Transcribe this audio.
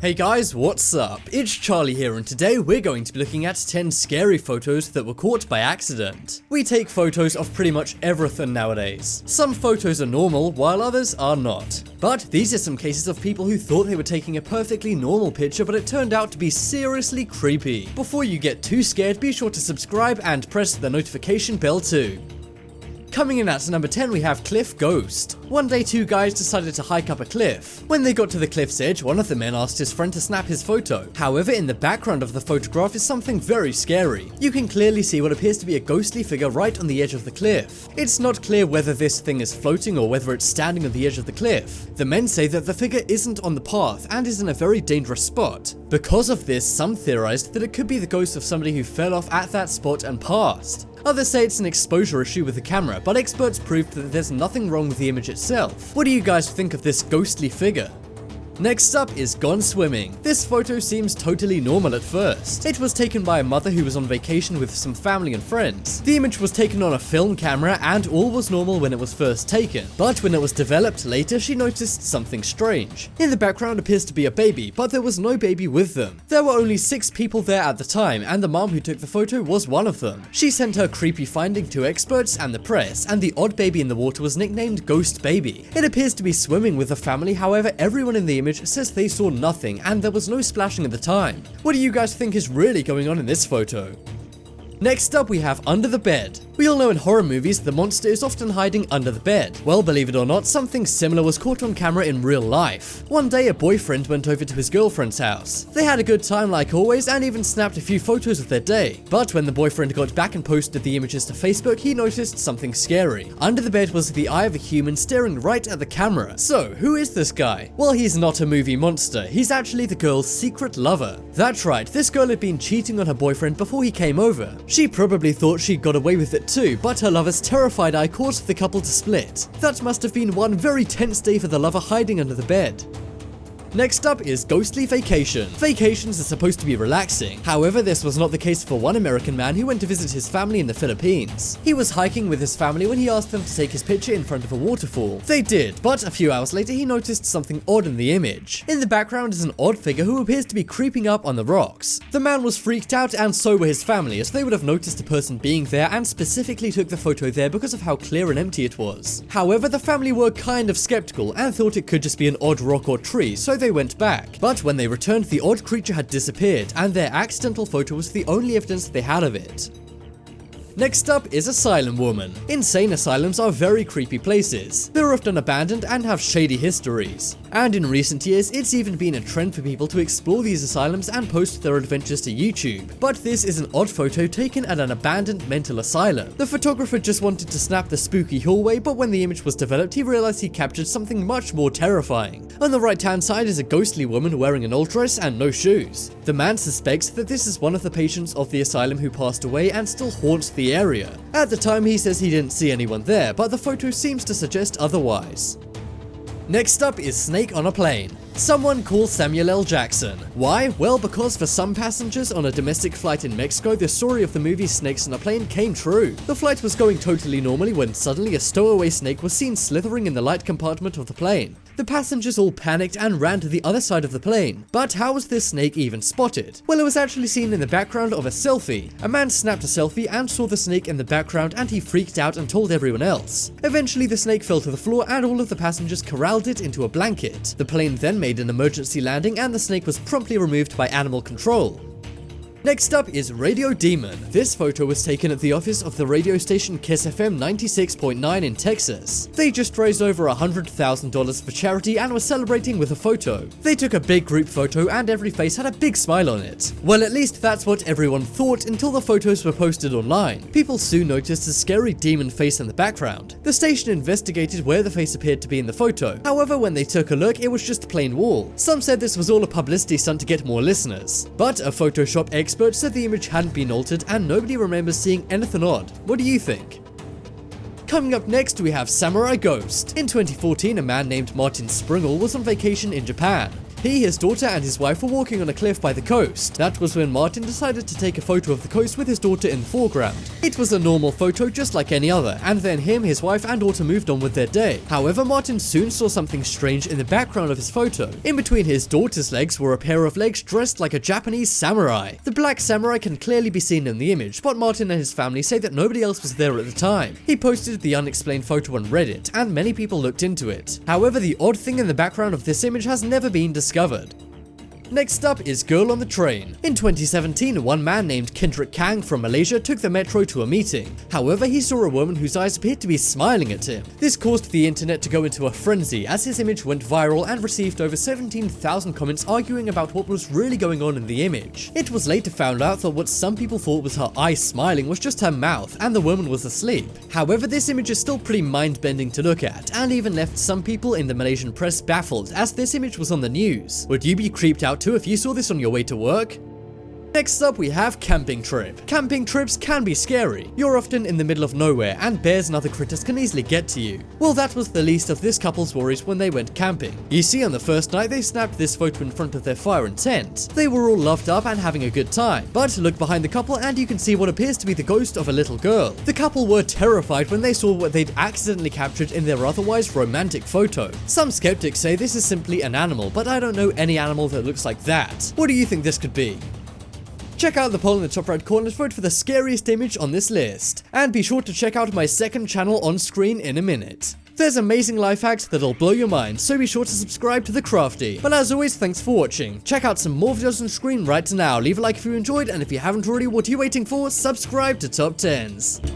Hey guys, what's up? It's Charlie here, and today we're going to be looking at 10 scary photos that were caught by accident. We take photos of pretty much everything nowadays. Some photos are normal, while others are not. But these are some cases of people who thought they were taking a perfectly normal picture, but it turned out to be seriously creepy. Before you get too scared, be sure to subscribe and press the notification bell too. Coming in at number 10, we have Cliff Ghost. One day, two guys decided to hike up a cliff. When they got to the cliff's edge, one of the men asked his friend to snap his photo. However, in the background of the photograph is something very scary. You can clearly see what appears to be a ghostly figure right on the edge of the cliff. It's not clear whether this thing is floating or whether it's standing on the edge of the cliff. The men say that the figure isn't on the path and is in a very dangerous spot. Because of this, some theorized that it could be the ghost of somebody who fell off at that spot and passed. Others say it's an exposure issue with the camera, but experts proved that there's nothing wrong with the image itself. What do you guys think of this ghostly figure? Next up is Gone Swimming. This photo seems totally normal at first. It was taken by a mother who was on vacation with some family and friends. The image was taken on a film camera and all was normal when it was first taken. But when it was developed later, she noticed something strange. In the background appears to be a baby, but there was no baby with them. There were only 6 people there at the time, and the mom who took the photo was one of them. She sent her creepy finding to experts and the press, and the odd baby in the water was nicknamed Ghost Baby. It appears to be swimming with the family, however, everyone in the image says they saw nothing and there was no splashing at the time. What do you guys think is really going on in this photo? Next up, we have Under the Bed. We all know in horror movies the monster is often hiding under the bed. Well, believe it or not, something similar was caught on camera in real life. One day, a boyfriend went over to his girlfriend's house. They had a good time like always and even snapped a few photos of their day. But when the boyfriend got back and posted the images to Facebook, he noticed something scary. Under the bed was the eye of a human staring right at the camera. So, who is this guy? Well, he's not a movie monster. He's actually the girl's secret lover. That's right, this girl had been cheating on her boyfriend before he came over. She probably thought she got away with it too, but her lover's terrified eye caused the couple to split. That must have been one very tense day for the lover hiding under the bed. Next up is Ghostly Vacation. Vacations are supposed to be relaxing. However, this was not the case for one American man who went to visit his family in the Philippines. He was hiking with his family when he asked them to take his picture in front of a waterfall. They did, but a few hours later he noticed something odd in the image. In the background is an odd figure who appears to be creeping up on the rocks. The man was freaked out and so were his family, as they would have noticed a person being there and specifically took the photo there because of how clear and empty it was. However, the family were kind of skeptical and thought it could just be an odd rock or tree, so they went back. But when they returned, the odd creature had disappeared, and their accidental photo was the only evidence they had of it. Next up is Asylum Woman. Insane asylums are very creepy places. They're often abandoned and have shady histories. And in recent years, it's even been a trend for people to explore these asylums and post their adventures to YouTube. But this is an odd photo taken at an abandoned mental asylum. The photographer just wanted to snap the spooky hallway, but when the image was developed, he realized he captured something much more terrifying. On the right-hand side is a ghostly woman wearing an old dress and no shoes. The man suspects that this is one of the patients of the asylum who passed away and still haunts the area. At the time, he says he didn't see anyone there, but the photo seems to suggest otherwise. Next up is Snake on a Plane. Someone call Samuel L. Jackson. Why? Well, because for some passengers on a domestic flight in Mexico, the story of the movie Snakes on a Plane came true. The flight was going totally normally when suddenly a stowaway snake was seen slithering in the light compartment of the plane. The passengers all panicked and ran to the other side of the plane. But how was this snake even spotted? Well, it was actually seen in the background of a selfie. A man snapped a selfie and saw the snake in the background, and he freaked out and told everyone else. Eventually, the snake fell to the floor and all of the passengers corralled it into a blanket. The plane then made an emergency landing and the snake was promptly removed by animal control. Next up is Radio Demon. This photo was taken at the office of the radio station Kiss FM 96.9 in Texas. They just raised over $100,000 for charity and were celebrating with a photo. They took a big group photo and every face had a big smile on it. Well, at least that's what everyone thought until the photos were posted online. People soon noticed a scary demon face in the background. The station investigated where the face appeared to be in the photo. However, when they took a look, it was just a plain wall. Some said this was all a publicity stunt to get more listeners. But a Photoshop expert said the image hadn't been altered and nobody remembers seeing anything odd. What do you think? Coming up next, we have Samurai Ghost. In 2014, a man named Martin Springle was on vacation in Japan. He, his daughter, and his wife were walking on a cliff by the coast. That was when Martin decided to take a photo of the coast with his daughter in the foreground. It was a normal photo just like any other, and then him, his wife, and daughter moved on with their day. However, Martin soon saw something strange in the background of his photo. In between his daughter's legs were a pair of legs dressed like a Japanese samurai. The black samurai can clearly be seen in the image, but Martin and his family say that nobody else was there at the time. He posted the unexplained photo on Reddit, and many people looked into it. However, the odd thing in the background of this image has never been discovered. Next up is Girl on the Train. In 2017, one man named Kendrick Kang from Malaysia took the metro to a meeting. However, he saw a woman whose eyes appeared to be smiling at him. This caused the internet to go into a frenzy as his image went viral and received over 17,000 comments arguing about what was really going on in the image. It was later found out that what some people thought was her eyes smiling was just her mouth and the woman was asleep. However, this image is still pretty mind-bending to look at and even left some people in the Malaysian press baffled as this image was on the news. Would you be creeped out too if you saw this on your way to work? Next up we have camping trip. Camping trips can be scary. You're often in the middle of nowhere and bears and other critters can easily get to you. Well, that was the least of this couple's worries when they went camping. You see, on the first night they snapped this photo in front of their fire and tent. They were all loved up and having a good time. But look behind the couple and you can see what appears to be the ghost of a little girl. The couple were terrified when they saw what they'd accidentally captured in their otherwise romantic photo. Some skeptics say this is simply an animal, but I don't know any animal that looks like that. What do you think this could be? Check out the poll in the top right corner to vote for the scariest image on this list. And be sure to check out my second channel on screen in a minute. There's amazing life hacks that'll blow your mind, so be sure to subscribe to The Crafty. But as always, thanks for watching. Check out some more videos on screen right now. Leave a like if you enjoyed, and if you haven't already, what are you waiting for? Subscribe to Top 10s.